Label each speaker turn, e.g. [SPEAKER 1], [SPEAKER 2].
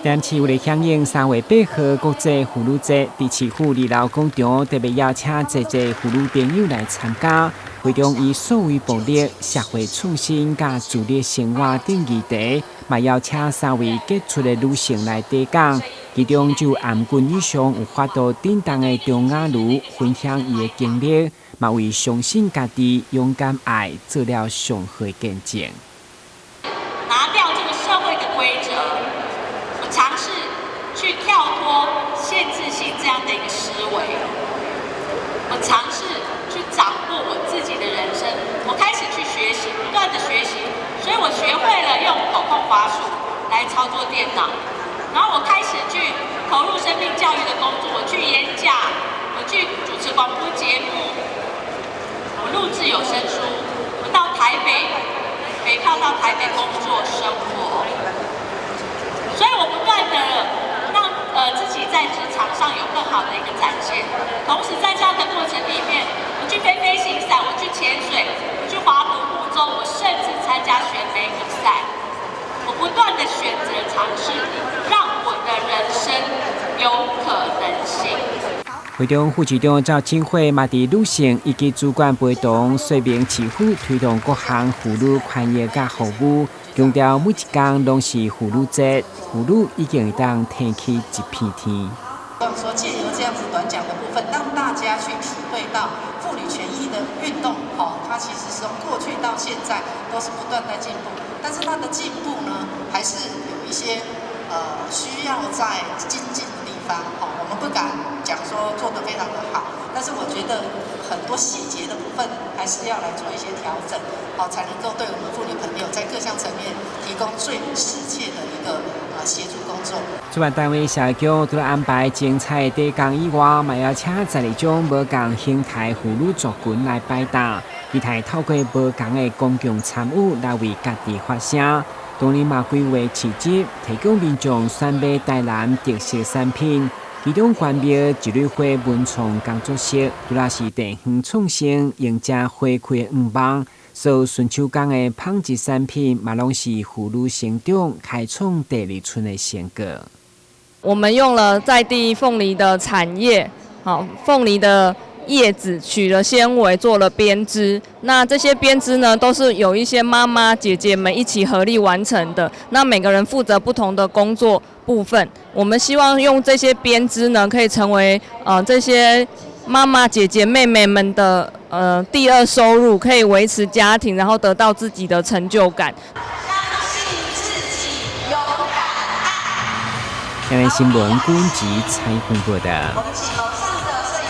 [SPEAKER 1] 但市为了响应3月8号国际妇女节，伫市府2楼广场特别邀请侪妇女朋友来参加，会中以数位暴力、社会创新甲自立生活等议题，嘛邀请3位杰出的女性来得奖。其中就颔棍以上有法度振动的中雅女分享伊的经历，嘛为相信家己、勇敢爱做了上好的见证。
[SPEAKER 2] 拿掉这个社会的规则，我尝试去跳脱限制性这样的一个思维，我尝试去掌握我自己的人生，我开始去学习，不断的学习，所以我学会了用口控滑鼠来操作电脑。然后我开始去投入生命教育的工作，我去演讲，我去主持广播节目，我录制有声书，我到台北，北漂到台北工作生活，所以我不断的让自己在职场上有更好的一个展现。同时在这样的过程里面，我去飞行伞，我去潜水，我去划独木舟，我甚至参加选美比赛。我不断的选择尝试，让我的人生有可能性。
[SPEAKER 1] 会中副局长赵庆惠嘛，伫女性以及主管陪同说明市府推动各项妇女权益甲服务，强调每一天拢是妇女节，妇女已经会当挺起一片天。
[SPEAKER 3] 希望说借由这样子短讲的部分，让大家去体会到妇女权益的运动，它其实是从过去到现在都是不断在进步，但是它的进步呢，还是有一些需要在精进的地方。我们不敢讲说做得非常的好，但是我觉得很多细节的部分还是要来做一些调整，才能够对我们妇女朋友在各项层面提供最适切的一个协助工作。
[SPEAKER 1] 主办单位社局除了安排精彩的得奖以外，嘛邀请12种无同形态妇女族群来摆档，期待透过无同的公共参与来为家己发声。当年嘛规划市集，提供民众选买台南特色产品。其中关闭一蕊花文创工作室，除了是地方创新、迎接花开的愿望，所有纯手工的纺织产品，嘛拢是妇女成长、开创第2春的成果。
[SPEAKER 4] 我们用了在地凤梨的产业，凤梨的叶子取了纤维做了编织，那这些编织呢，都是有一些妈妈姐姐们一起合力完成的。那每个人负责不同的工作部分，我们希望用这些编织呢，可以成为这些妈妈姐姐妹妹们的第2收入，可以维持家庭，然后得到自己的成就感。
[SPEAKER 2] 相信自己，勇敢爱。
[SPEAKER 1] 台湾新闻郭文吉采访过的。